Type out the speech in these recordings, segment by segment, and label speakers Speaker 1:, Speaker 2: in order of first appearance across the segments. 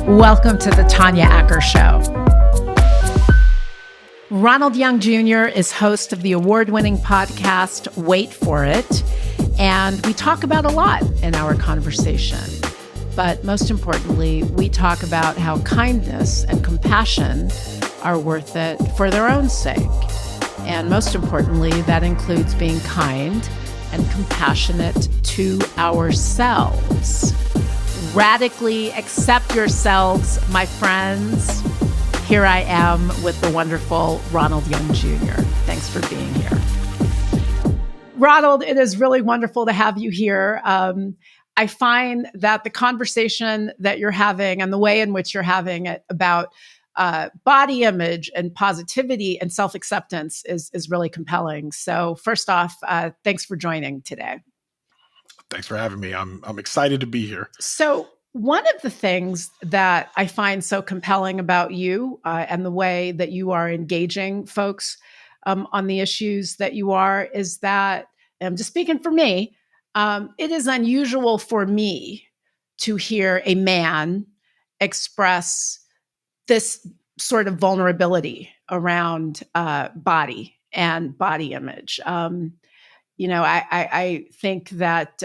Speaker 1: Welcome to the Tanya Acker Show. Ronald Young Jr. is host of the award-winning podcast, Wait For It, and we talk about a lot in our conversation. But most importantly, we talk about how kindness and compassion are worth it for their own sake. And most importantly, that includes being kind and compassionate to ourselves. Radically accept yourselves, my friends. Here I am with the wonderful Ronald Young Jr. Thanks for being here. Ronald, it is really wonderful to have you here. I find that the conversation that you're having and the way in which you're having it about body image and positivity and self-acceptance is really compelling. So first off, thanks for joining today.
Speaker 2: Thanks for having me. I'm excited to be here.
Speaker 1: So one of the things that I find so compelling about you and the way that you are engaging folks on the issues that you are is that, and I'm just speaking for me, it is unusual for me to hear a man express this sort of vulnerability around body and body image. I think that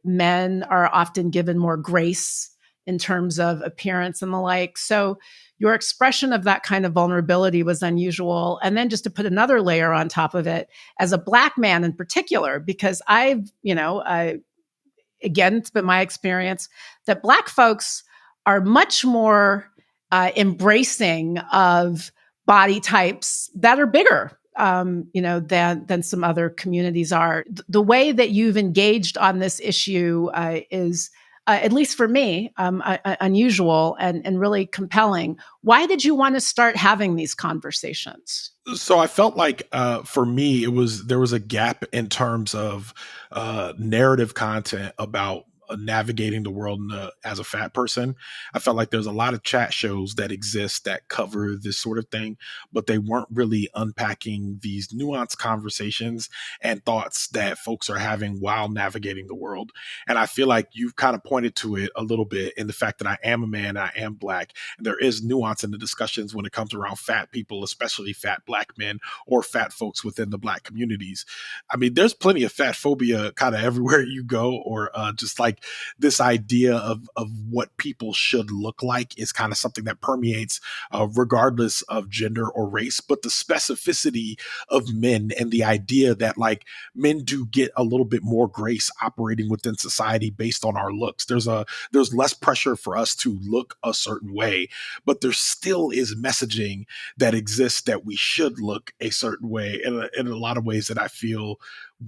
Speaker 1: men are often given more grace in terms of appearance and the like. So your expression of that kind of vulnerability was unusual. And then just to put another layer on top of it, as a Black man in particular, because again, it's been my experience that Black folks are much more embracing of body types that are bigger than some other communities are. The way that you've engaged on this issue is, at least for me, unusual and really compelling. Why did you want to start having these conversations?
Speaker 2: So I felt like for me, there was a gap in terms of narrative content about navigating the world as a fat person. I felt like there's a lot of chat shows that exist that cover this sort of thing, but they weren't really unpacking these nuanced conversations and thoughts that folks are having while navigating the world. And I feel like you've kind of pointed to it a little bit in the fact that I am a man, I am Black, and there is nuance in the discussions when it comes around fat people, especially fat Black men or fat folks within the Black communities. I mean, there's plenty of fat phobia kind of everywhere you go, or just like this idea of what people should look like is kind of something that permeates regardless of gender or race. But the specificity of men and the idea that like men do get a little bit more grace operating within society based on our looks. There's less pressure for us to look a certain way, but there still is messaging that exists that we should look a certain way in a lot of ways that I feel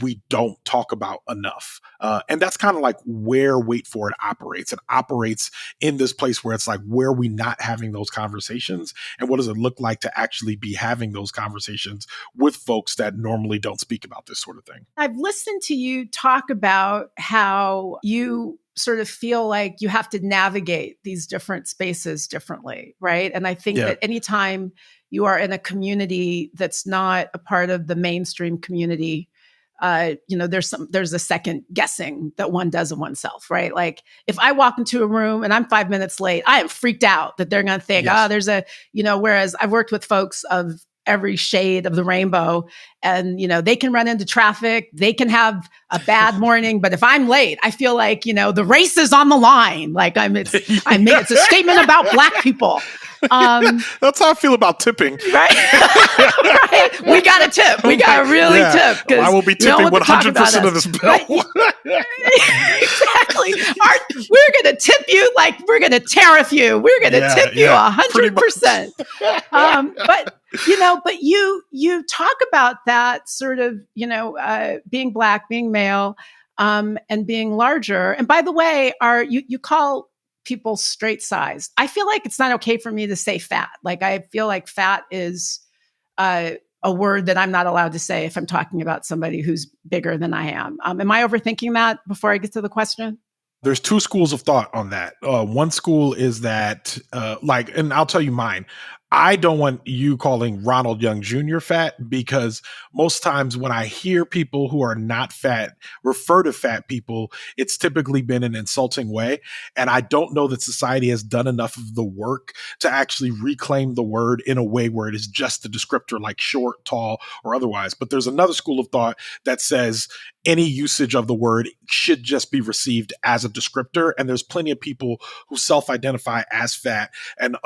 Speaker 2: we don't talk about enough. And that's kind of like where Wait For It operates. It operates in this place where it's like, where are we not having those conversations? And what does it look like to actually be having those conversations with folks that normally don't speak about this sort of thing?
Speaker 1: I've listened to you talk about how you sort of feel like you have to navigate these different spaces differently, right? And I think that anytime you are in a community that's not a part of the mainstream community, there's a second guessing that one does of oneself, right? Like if I walk into a room and I'm 5 minutes late, I am freaked out that they're going to think, whereas I've worked with folks of every shade of the rainbow and, they can run into traffic, they can have a bad morning, but if I'm late, I feel like, the race is on the line. Like it's a statement about Black people.
Speaker 2: That's how I feel about tipping.
Speaker 1: Right? Right. We got to tip. We got to really tip.
Speaker 2: I will be tipping 100% of this bill.
Speaker 1: Right? Exactly. We're going to tip you like we're going to tariff you. We're going to tip you 100%. But you talk about that sort of, being Black, being male, and being larger. And by the way, you call people straight sized. I feel like it's not okay for me to say fat. Like I feel like fat is a word that I'm not allowed to say if I'm talking about somebody who's bigger than I am. Am I overthinking that before I get to the question?
Speaker 2: There's two schools of thought on that. One school is that, and I'll tell you mine. I don't want you calling Ronald Young Jr. fat, because most times when I hear people who are not fat refer to fat people, it's typically been an insulting way. And I don't know that society has done enough of the work to actually reclaim the word in a way where it is just a descriptor like short, tall, or otherwise. But there's another school of thought that says any usage of the word should just be received as a descriptor. And there's plenty of people who self-identify as fat and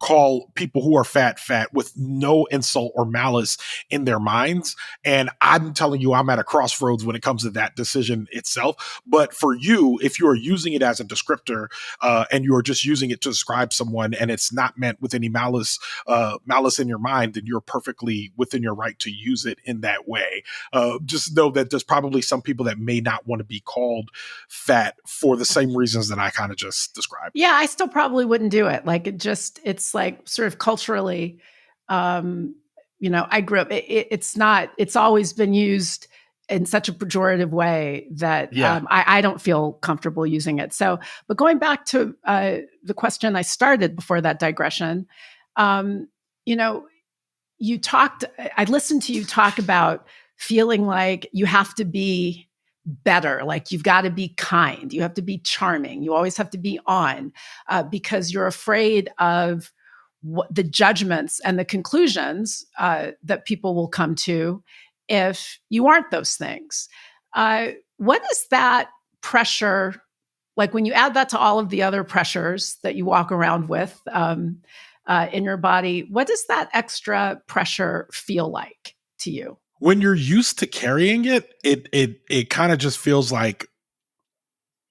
Speaker 2: call people who are fat with no insult or malice in their minds. And I'm telling you, I'm at a crossroads when it comes to that decision itself. But for you, if you are using it as a descriptor, and you are just using it to describe someone, and it's not meant with any malice in your mind, then you're perfectly within your right to use it in that way. Just know that there's probably some people that may not want to be called fat for the same reasons that I kind of just described.
Speaker 1: Yeah, I still probably wouldn't do it. Like it's like sort of culturally, um, I grew up, it's always been used in such a pejorative way that
Speaker 2: Yeah.
Speaker 1: I don't feel comfortable using it. So, but going back to the question I started before that digression, um, you know, I listened to you talk about feeling like you have to be better, like you've got to be kind, you have to be charming, you always have to be on, because you're afraid of what the judgments and the conclusions that people will come to if you aren't those things. What is that pressure like when you add that to all of the other pressures that you walk around with in your body? What does that extra pressure feel like to you?
Speaker 2: When you're used to carrying it, it kind of just feels like,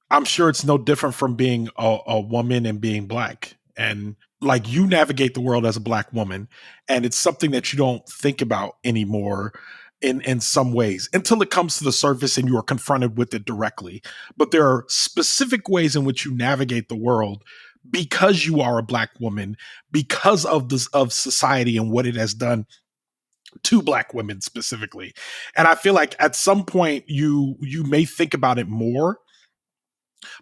Speaker 2: I'm sure it's no different from being a woman and being black. And like, you navigate the world as a black woman, and it's something that you don't think about anymore in some ways until it comes to the surface and you are confronted with it directly. But there are specific ways in which you navigate the world because you are a black woman, because of this of society and what it has done to black women specifically. And I feel like at some point you may think about it more,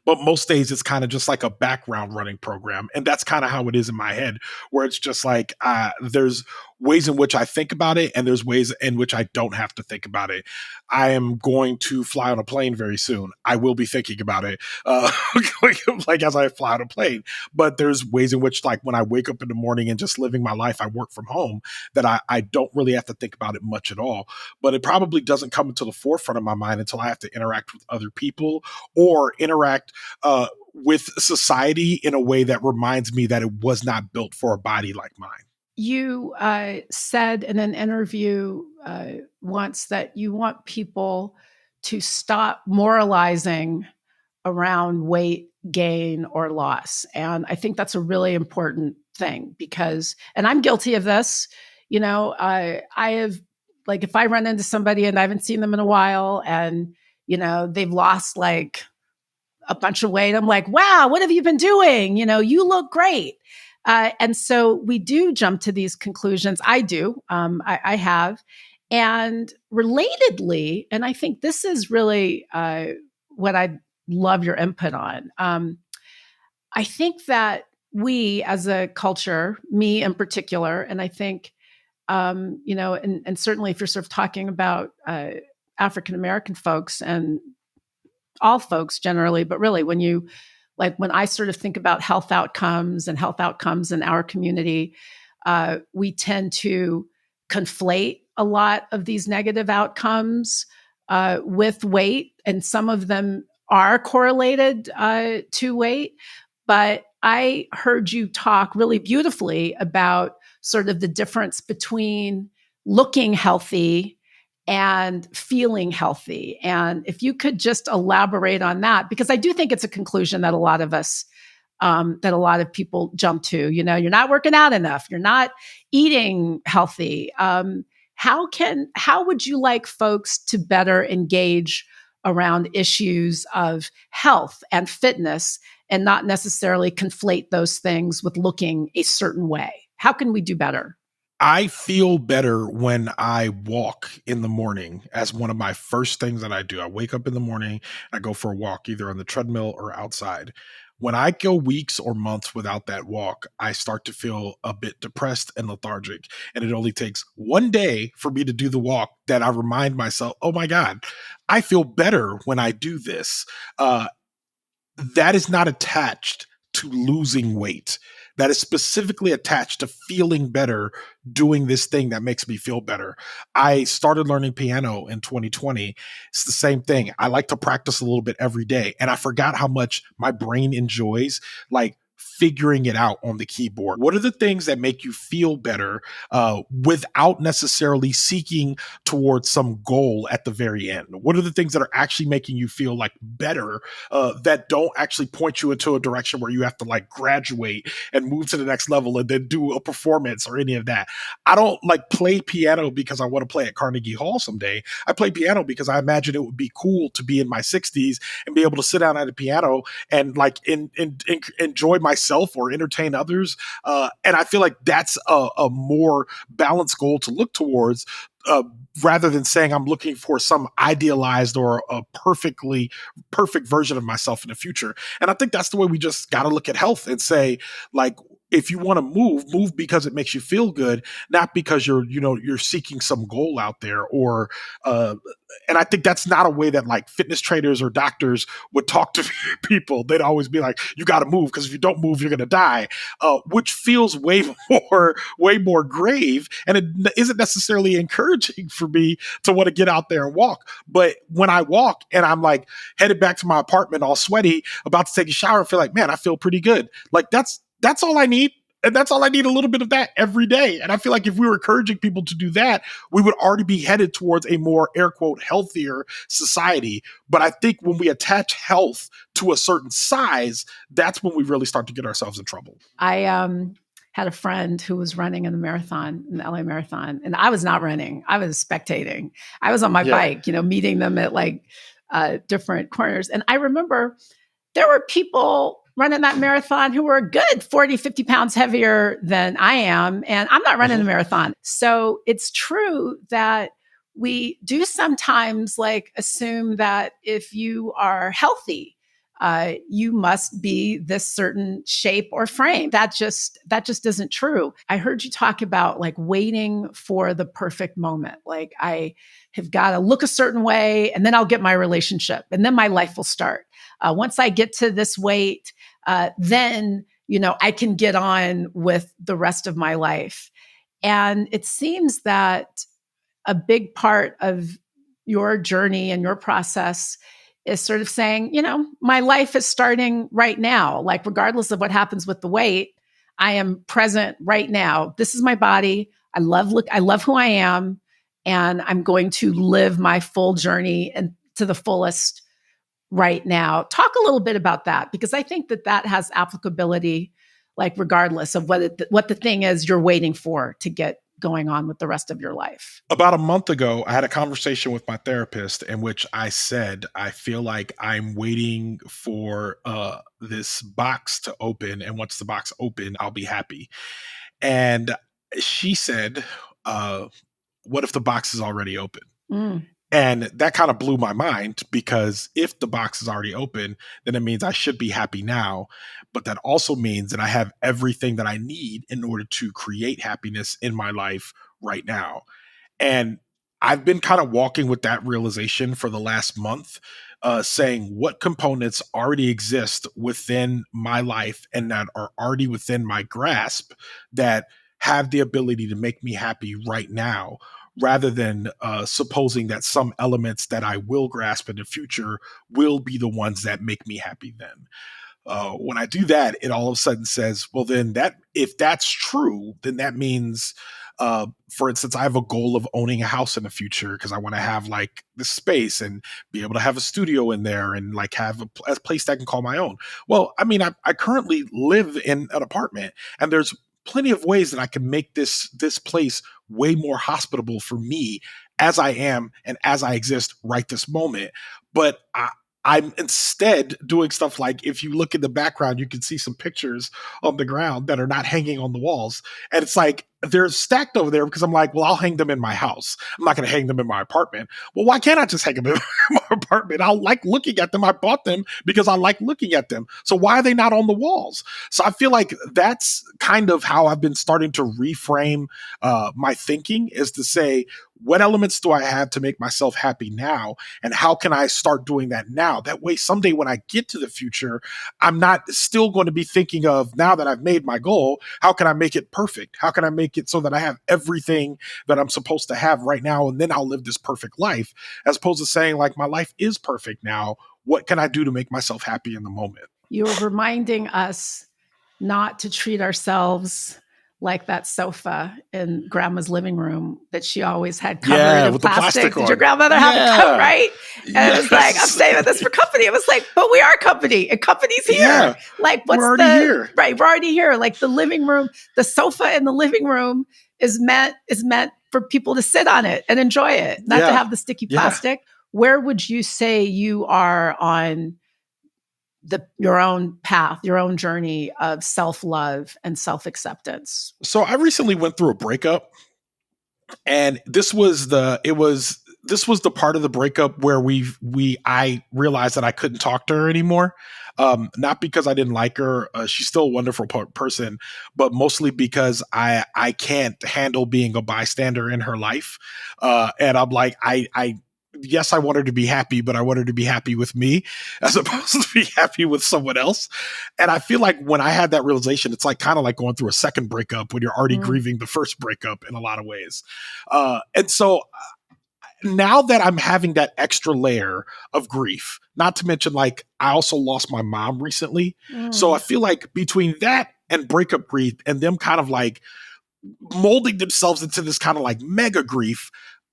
Speaker 2: but most days it's kind of just like a background running program. And that's kind of how it is in my head, where it's just like, there's ways in which I think about it, and there's ways in which I don't have to think about it. I am going to fly on a plane very soon. I will be thinking about it, like as I fly on a plane. But there's ways in which, like when I wake up in the morning and just living my life, I work from home, that I don't really have to think about it much at all. But it probably doesn't come into the forefront of my mind until I have to interact with other people, or interact with society in a way that reminds me that it was not built for a body like mine.
Speaker 1: You said in an interview once that you want people to stop moralizing around weight gain or loss. And I think that's a really important thing because, and I'm guilty of this, I have, like, if I run into somebody and I haven't seen them in a while and, they've lost like a bunch of weight, I'm like, wow, what have you been doing? You look great. And so we do jump to these conclusions. I do. I have. And relatedly, and I think this is really what I'd love your input on. I think that we as a culture, me in particular, and I think, and certainly if you're sort of talking about African American folks and all folks generally, but really when I sort of think about health outcomes in our community, we tend to conflate a lot of these negative outcomes with weight, and some of them are correlated to weight. But I heard you talk really beautifully about sort of the difference between looking healthy and feeling healthy. And if you could just elaborate on that, because I do think it's a conclusion that a lot of us, that a lot of people jump to, you're not working out enough, you're not eating healthy. How would you like folks to better engage around issues of health and fitness and not necessarily conflate those things with looking a certain way? How can we do better?
Speaker 2: I feel better when I walk in the morning as one of my first things that I do. I wake up in the morning, I go for a walk either on the treadmill or outside. When I go weeks or months without that walk, I start to feel a bit depressed and lethargic. And it only takes one day for me to do the walk that I remind myself, oh my God, I feel better when I do this. Uh, that is not attached to losing weight. That is specifically attached to feeling better doing this thing that makes me feel better. I started learning piano in 2020. It's the same thing. I like to practice a little bit every day. And I forgot how much my brain enjoys like figuring it out on the keyboard. What are the things that make you feel better without necessarily seeking towards some goal at the very end? What are the things that are actually making you feel like better that don't actually point you into a direction where you have to like graduate and move to the next level and then do a performance or any of that? I don't like play piano because I want to play at Carnegie Hall someday. I play piano because I imagine it would be cool to be in my 60s and be able to sit down at a piano and like enjoy myself or entertain others. And I feel like that's a more balanced goal to look towards. Uh, Rather than saying I'm looking for some idealized or a perfect version of myself in the future. And I think that's the way we just got to look at health and say, like, if you want to move because it makes you feel good, not because you're seeking some goal out there or, uh, and I think that's not a way that like fitness trainers or doctors would talk to people. They'd always be like, you got to move because if you don't move, you're going to die, which feels way more grave. And it isn't necessarily encouraging for me to want to get out there and walk. But when I walk and I'm like headed back to my apartment all sweaty, about to take a shower, I feel like, man, I feel pretty good. Like that's all I need. And that's all I need, a little bit of that every day. And I feel like if we were encouraging people to do that, we would already be headed towards a more air quote healthier society. But I think when we attach health to a certain size, that's when we really start to get ourselves in trouble.
Speaker 1: I had a friend who was running in the marathon, in the LA Marathon, and I was not running. I was spectating. I was on my bike, meeting them at like different corners. And I remember there were people running that marathon who were a good 40, 50 pounds heavier than I am. And I'm not running a marathon. So it's true that we do sometimes like assume that if you are healthy, you must be this certain shape or frame. That just isn't true. I heard you talk about like waiting for the perfect moment. Like I have got to look a certain way and then I'll get my relationship and then my life will start. Once I get to this weight, then, I can get on with the rest of my life. And it seems that a big part of your journey and your process is sort of saying, my life is starting right now. Like, regardless of what happens with the weight, I am present right now. This is my body. I love who I am, and I'm going to live my full journey and to the fullest right now. Talk a little bit about that, because I think that has applicability, like regardless of what the thing is you're waiting for to get going on with the rest of your life.
Speaker 2: About a month ago, I had a conversation with my therapist in which I said, I feel like I'm waiting for this box to open. And once the box open, I'll be happy. And she said, what if the box is already open?
Speaker 1: Mm.
Speaker 2: And that kind of blew my mind, because if the box is already open, then it means I should be happy now. But that also means that I have everything that I need in order to create happiness in my life right now. And I've been kind of walking with that realization for the last month, saying what components already exist within my life and that are already within my grasp that have the ability to make me happy right now, rather than supposing that some elements that I will grasp in the future will be the ones that make me happy then. When I do that, it all of a sudden says, well, then if that's true, then that means, for instance, I have a goal of owning a house in the future because I want to have like the space and be able to have a studio in there and like have a place that I can call my own. Well, I mean, I currently live in an apartment, and there's plenty of ways that I can make this place way more hospitable for me as I am and as I exist right this moment. But I'm instead doing stuff like, if you look in the background, you can see some pictures on the ground that are not hanging on the walls. And it's like, they're stacked over there because I'm like, well, I'll hang them in my house. I'm not going to hang them in my apartment. Well, why can't I just hang them in my apartment? I like looking at them. I bought them because I like looking at them. So why are they not on the walls? So I feel like that's kind of how I've been starting to reframe my thinking, is to say, what elements do I have to make myself happy now? And how can I start doing that now? That way, someday when I get to the future, I'm not still going to be thinking of, now that I've made my goal, how can I make it perfect? How can I make it so that I have everything that I'm supposed to have right now? And then I'll live this perfect life, as opposed to saying, like, my life is perfect now. What can I do to make myself happy in the moment?
Speaker 1: You're reminding us not to treat ourselves like that sofa in grandma's living room that she always had covered in
Speaker 2: with the plastic
Speaker 1: Did
Speaker 2: on.
Speaker 1: your grandmother have a coat, right? And it was like, I'm
Speaker 2: Yes.
Speaker 1: saving this for company. It was like, but we are company and company's here.
Speaker 2: Yeah.
Speaker 1: Like,
Speaker 2: We're already here.
Speaker 1: Right, we're already here. Like, the living room, the sofa in the living room is meant for people to sit on it and enjoy it, not to have the sticky plastic. Where would you say you are on your own path, your own journey of self-love and self-acceptance?
Speaker 2: So I recently went through a breakup, and this was the part of the breakup where I realized that I couldn't talk to her anymore. Not because I didn't like her. She's still a wonderful person, but mostly because I can't handle being a bystander in her life. And I'm like, yes, I want her to be happy, but I want her to be happy with me as opposed to be happy with someone else. And I feel like when I had that realization, it's like kind of like going through a second breakup when you're already grieving the first breakup in a lot of ways. And so now that I'm having that extra layer of grief, not to mention, like, I also lost my mom recently. So I feel like between that and breakup grief and them kind of like molding themselves into this kind of like mega grief,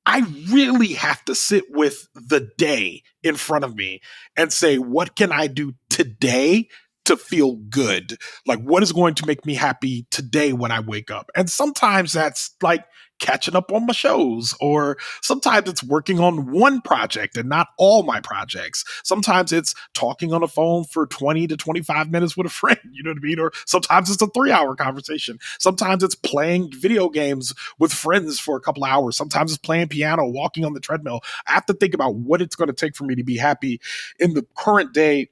Speaker 2: I really have to sit with the day in front of me and say, what can I do today to feel good? Like, what is going to make me happy today when I wake up? And sometimes that's like catching up on my shows, or sometimes it's working on one project and not all my projects. Sometimes it's talking on the phone for 20 to 25 minutes with a friend, you know what I mean? Or sometimes it's a 3-hour conversation. Sometimes it's playing video games with friends for a couple hours. Sometimes it's playing piano, walking on the treadmill. I have to think about what it's going to take for me to be happy in the current day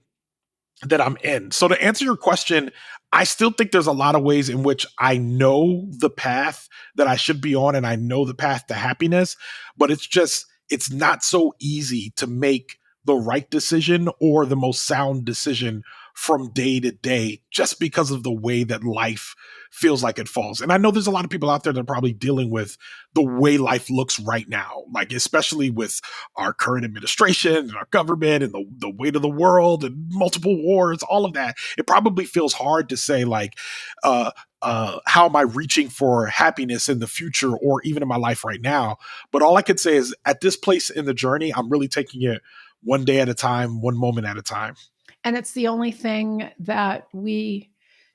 Speaker 2: that I'm in. So to answer your question, I still think there's a lot of ways in which I know the path that I should be on, and I know the path to happiness, but it's not so easy to make the right decision or the most sound decision from day to day, just because of the way that life feels like it falls. And I know there's a lot of people out there that are probably dealing with the way life looks right now, like especially with our current administration and our government and the weight of the world and multiple wars, all of that. It probably feels hard to say, like, how am I reaching for happiness in the future or even in my life right now? But all I could say is, at this place in the journey, I'm really taking it one day at a time, one moment at a time.
Speaker 1: And it's the only thing that we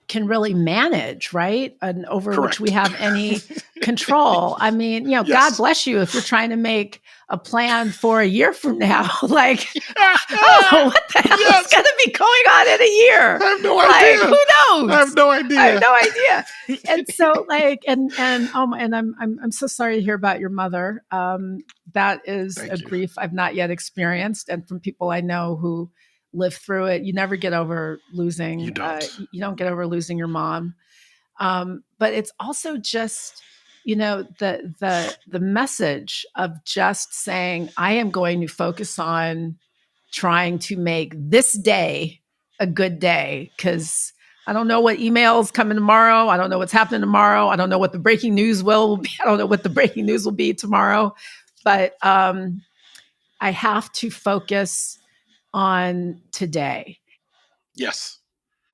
Speaker 1: can really manage, right? And over
Speaker 2: Correct.
Speaker 1: which we have any control. I mean,
Speaker 2: Yes.
Speaker 1: God bless you if you're trying to make a plan for a year from now. Like, I don't know what the hell is going to be going on in a year.
Speaker 2: I have no idea.
Speaker 1: Who knows?
Speaker 2: I have no idea.
Speaker 1: I have no idea. And so, like, and I'm so sorry to hear about your mother. That is
Speaker 2: Thank
Speaker 1: a
Speaker 2: you.
Speaker 1: grief I've not yet experienced, and from people I know who live through it, you never get over losing.
Speaker 2: You don't.
Speaker 1: You don't get over losing your mom. But it's also just, the message of just saying, I am going to focus on trying to make this day a good day, because I don't know what emails coming tomorrow. I don't know what's happening tomorrow. I don't know what the breaking news will be. I don't know what the breaking news will be tomorrow. But I have to focus on today.
Speaker 2: Yes.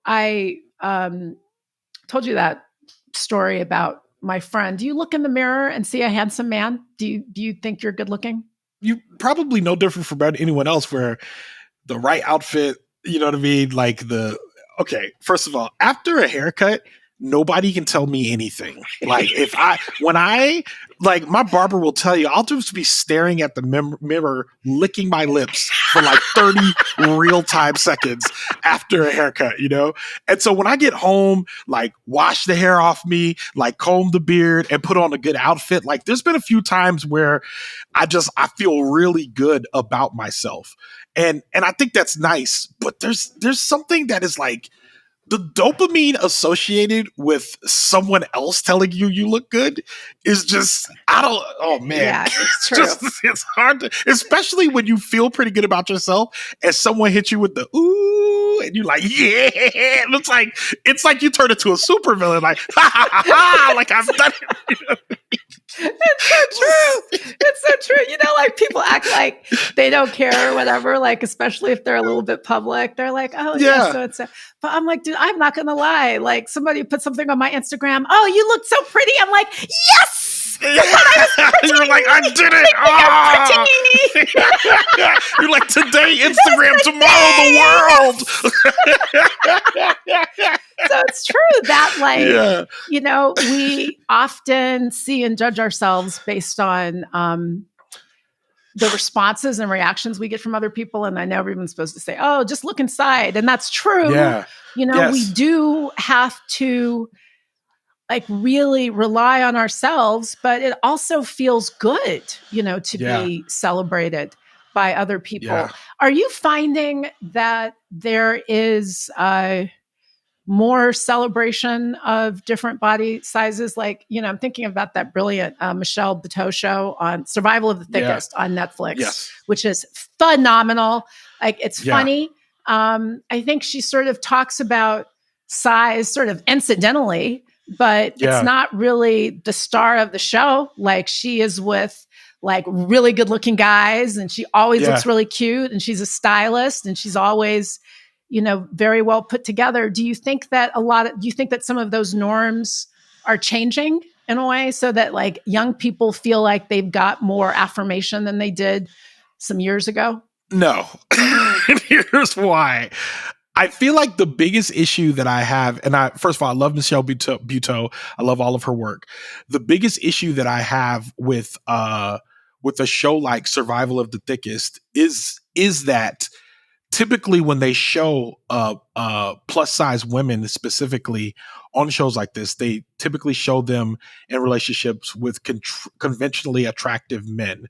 Speaker 1: I told you that story about my friend. Do you look in the mirror and see a handsome man? Do you think you're good looking?
Speaker 2: You probably no different from anyone else, where the right outfit, you know what I mean? Like okay, first of all, after a haircut, nobody can tell me anything. Like when I, like my barber will tell you, I'll just be staring at the mirror, licking my lips for like 30 real time seconds after a haircut, you know? And so when I get home, like wash the hair off me, like comb the beard and put on a good outfit, like there's been a few times where I feel really good about myself. And I think that's nice, but there's something that is like, the dopamine associated with someone else telling you look good is just, I don't, oh man.
Speaker 1: Yeah, it's true.
Speaker 2: It's hard to, especially when you feel pretty good about yourself and someone hits you with the ooh and you're like, yeah. And it's like you turn into a supervillain, like, ha ha ha ha, like I've done it.
Speaker 1: It's so true. It's so true. You know, like people act like they don't care or whatever, like, especially if they're a little bit public. They're like, oh, yeah, so it's, but I'm like, dude, I'm not going to lie. Like somebody put something on my Instagram. Oh, you look so pretty. I'm like, yes.
Speaker 2: You're like, I did it. You're like, today, Instagram, tomorrow, the world.
Speaker 1: So it's true that, like, you know, we often see and judge ourselves based on the responses and reactions we get from other people. And I know we're even supposed to say, oh, just look inside. And that's true.
Speaker 2: Yeah.
Speaker 1: You know, we do have to like really rely on ourselves, but it also feels good, you know, to be celebrated by other people. Yeah. Are you finding that there is more celebration of different body sizes? Like, you know, I'm thinking about that brilliant Michelle Buteau show on Survival of the Thickest on Netflix, which is phenomenal. Like, it's funny. I think she sort of talks about size sort of incidentally, but it's not really the star of the show. Like, she is with like really good looking guys and she always looks really cute and she's a stylist and she's always, you know, very well put together. Do you think that do you think that some of those norms are changing in a way so that like young people feel like they've got more affirmation than they did some years ago?
Speaker 2: No. Here's why. I feel like the biggest issue that I have, and first of all, I love Michelle Buteau. I love all of her work. The biggest issue that I have with a show like Survival of the Thickest is that typically when they show plus size women specifically on shows like this, they typically show them in relationships with conventionally attractive men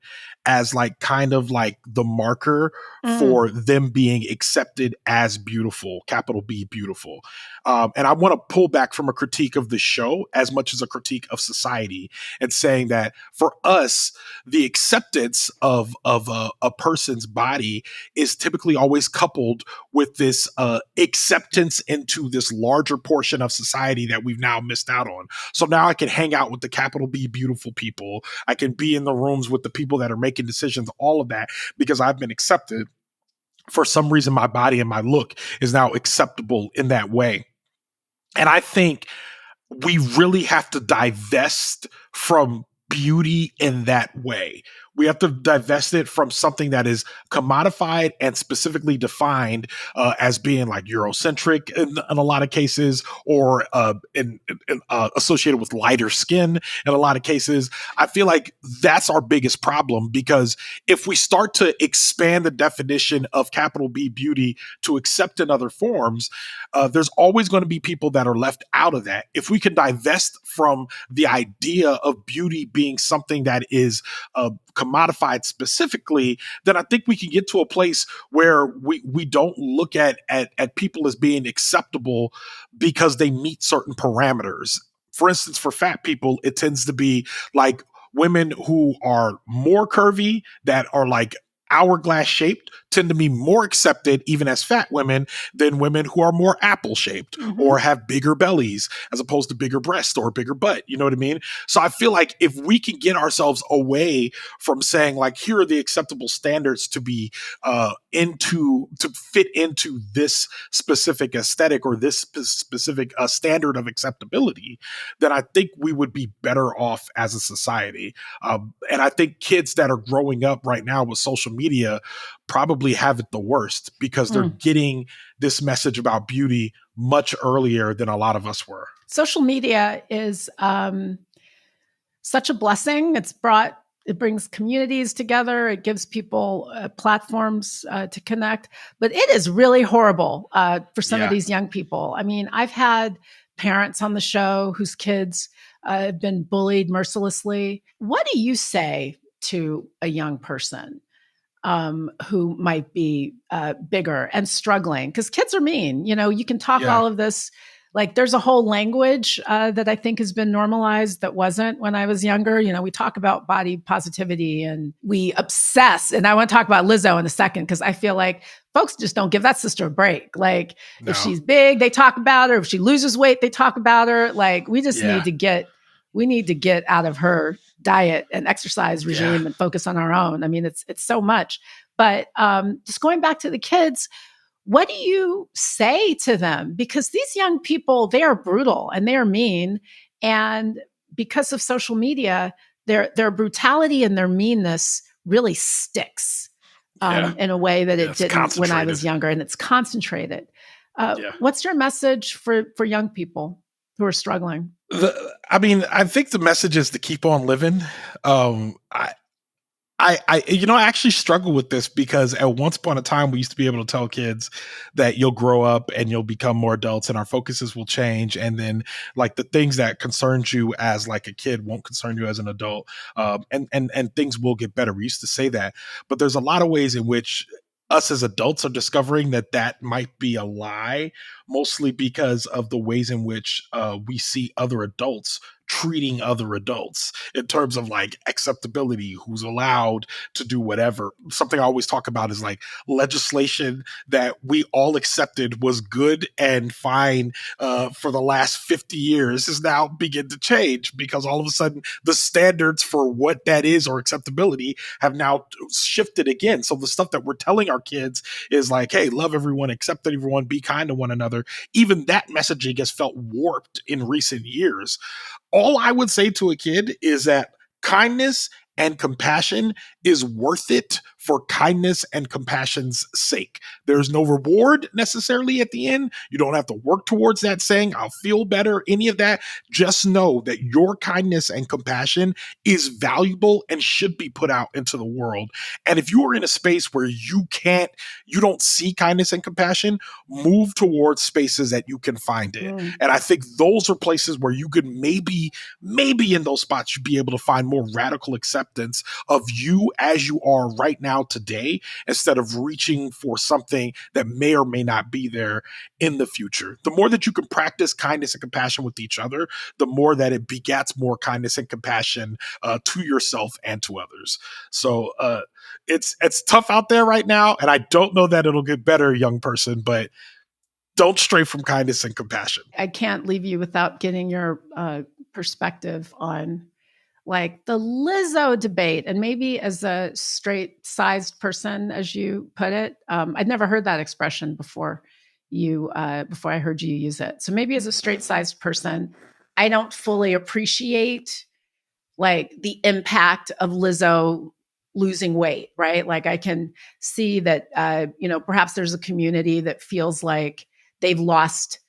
Speaker 2: as like kind of like the marker for them being accepted as beautiful, capital B beautiful. And I want to pull back from a critique of the show as much as a critique of society and saying that for us, the acceptance of a person's body is typically always coupled with this acceptance into this larger portion of society that we've now missed out on. So now I can hang out with the capital B beautiful people. I can be in the rooms with the people that are making decisions, all of that, because I've been accepted. For some reason, my body and my look is now acceptable in that way. And I think we really have to divest from beauty in that way. We have to divest it from something that is commodified and specifically defined as being like Eurocentric in a lot of cases, or associated with lighter skin in a lot of cases. I feel like that's our biggest problem, because if we start to expand the definition of capital B beauty to accept in other forms, there's always going to be people that are left out of that. If we can divest from the idea of beauty being something that is commodified specifically, then I think we can get to a place where we don't look at people as being acceptable because they meet certain parameters. For instance, for fat people, it tends to be like women who are more curvy, that are like hourglass shaped, tend to be more accepted even as fat women than women who are more apple shaped or have bigger bellies as opposed to bigger breasts or bigger butt. You know what I mean? So I feel like if we can get ourselves away from saying like, here are the acceptable standards to be to fit into this specific aesthetic or this specific standard of acceptability, then I think we would be better off as a society. And I think kids that are growing up right now with social media probably have it the worst, because they're getting this message about beauty much earlier than a lot of us were.
Speaker 1: Social media is such a blessing. It brings communities together. It gives people platforms to connect, but it is really horrible for some of these young people. I mean, I've had parents on the show whose kids have been bullied mercilessly. What do you say to a young person who might be bigger and struggling? Because kids are mean. You know, you can talk all of this. Like there's a whole language that I think has been normalized that wasn't when I was younger. You know, we talk about body positivity and we obsess. And I want to talk about Lizzo in a second because I feel like folks just don't give that sister a break. Like if she's big, they talk about her. If she loses weight, they talk about her. Like we just need to get out of her diet and exercise regime and focus on our own. I mean, it's so much. But just going back to the kids, what do you say to them? Because these young people, they are brutal and they are mean. And because of social media, their brutality and their meanness really sticks in a way that it didn't when I was younger, and it's concentrated. What's your message for young people who are struggling?
Speaker 2: I think the message is to keep on living. I actually struggle with this because at once upon a time, we used to be able to tell kids that you'll grow up and you'll become more adults and our focuses will change. And then like the things that concerned you as like a kid won't concern you as an adult. And things will get better. We used to say that, but there's a lot of ways in which us as adults are discovering that might be a lie, mostly because of the ways in which we see other adults treating other adults in terms of like acceptability, who's allowed to do whatever. Something I always talk about is like legislation that we all accepted was good and fine for the last 50 years is now begin to change because all of a sudden the standards for what that is or acceptability have now shifted again. So the stuff that we're telling our kids is like, hey, love everyone, accept everyone, be kind to one another. Even that messaging has felt warped in recent years. All I would say to a kid is that kindness and compassion is worth it for kindness and compassion's sake. There's no reward necessarily at the end. You don't have to work towards that saying, I'll feel better, any of that. Just know that your kindness and compassion is valuable and should be put out into the world. And if you are in a space where you don't see kindness and compassion, move towards spaces that you can find it. And I think those are places where you could maybe in those spots, you'd be able to find more radical acceptance of you as you are right now today, instead of reaching for something that may or may not be there in the future. The more that you can practice kindness and compassion with each other, the more that it begets more kindness and compassion to yourself and to others. So it's tough out there right now, and I don't know that it'll get better, young person, but don't stray from kindness and compassion.
Speaker 1: I can't leave you without getting your perspective on like the Lizzo debate, and maybe as a straight-sized person, as you put it. I'd never heard that expression before I heard you use it. So maybe as a straight-sized person, I don't fully appreciate like the impact of Lizzo losing weight, right? Like I can see that, perhaps there's a community that feels like they've lost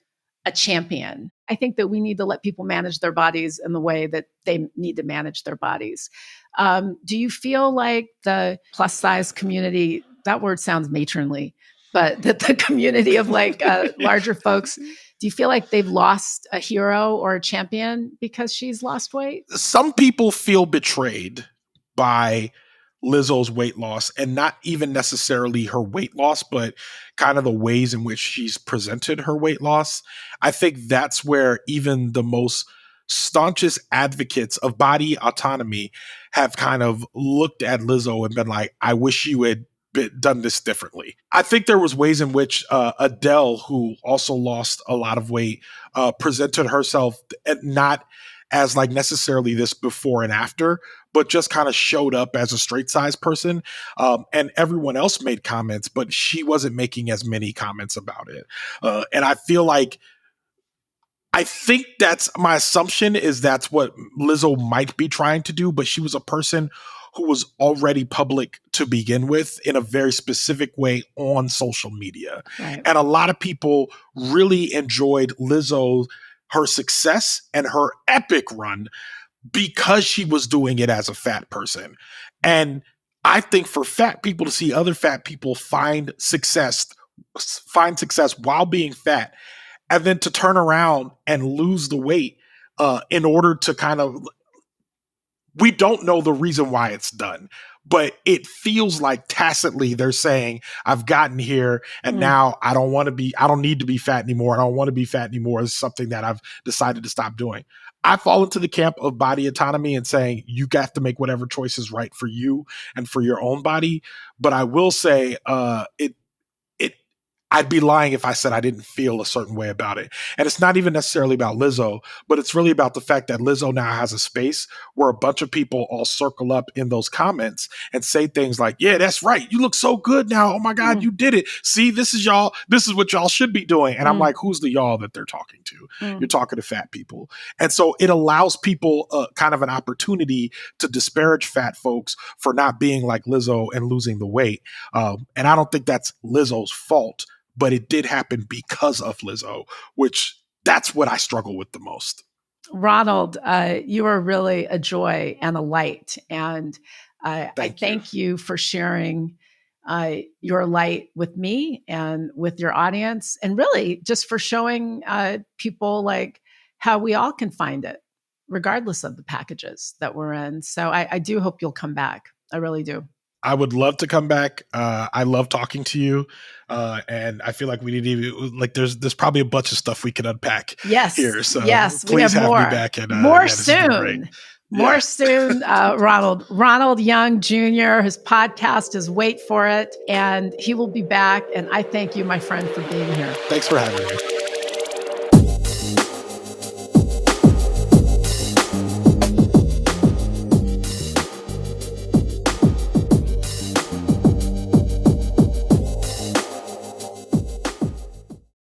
Speaker 1: a champion. I think that we need to let people manage their bodies in the way that they need to manage their bodies. Do you feel like the plus size community, that word sounds matronly, but that the community of like larger folks, do you feel like they've lost a hero or a champion because she's lost weight?
Speaker 2: Some people feel betrayed by Lizzo's weight loss, and not even necessarily her weight loss, but kind of the ways in which she's presented her weight loss. I think that's where even the most staunchest advocates of body autonomy have kind of looked at Lizzo and been like, I wish you had done this differently. I think there was ways in which Adele, who also lost a lot of weight, presented herself not as like necessarily this before and after, but just kind of showed up as a straight size person. And everyone else made comments, but she wasn't making as many comments about it. And I think that's my assumption is that's what Lizzo might be trying to do, but she was a person who was already public to begin with in a very specific way on social media.
Speaker 1: Right.
Speaker 2: And a lot of people really enjoyed Lizzo, her success and her epic run because she was doing it as a fat person. And I think for fat people to see other fat people find success while being fat, and then to turn around and lose the weight in order to kind of, we don't know the reason why it's done, but it feels like tacitly they're saying, I've gotten here and now I don't need to be fat anymore. I don't want to be fat anymore. It's something that I've decided to stop doing. I fall into the camp of body autonomy and saying you got to make whatever choice is right for you and for your own body. But I will say I'd be lying if I said I didn't feel a certain way about it. And it's not even necessarily about Lizzo, but it's really about the fact that Lizzo now has a space where a bunch of people all circle up in those comments and say things like, yeah, that's right. You look so good now. Oh my God, you did it. See, this is y'all. This is what y'all should be doing. And I'm like, who's the y'all that they're talking to? You're talking to fat people. And so it allows people kind of an opportunity to disparage fat folks for not being like Lizzo and losing the weight. And I don't think that's Lizzo's fault, but it did happen because of Lizzo, which that's what I struggle with the most.
Speaker 1: Ronald, you are really a joy and a light. And I thank you for sharing your light with me and with your audience, and really just for showing people like how we all can find it, regardless of the packages that we're in. So I do hope you'll come back. I really do.
Speaker 2: I would love to come back. I love talking to you. And I feel like we need to, like, there's probably a bunch of stuff we can unpack here. So please have me back. And
Speaker 1: more soon. More soon, Ronald Young Jr., his podcast is Wait For It, and he will be back. And I thank you, my friend, for being here.
Speaker 2: Thanks for having me.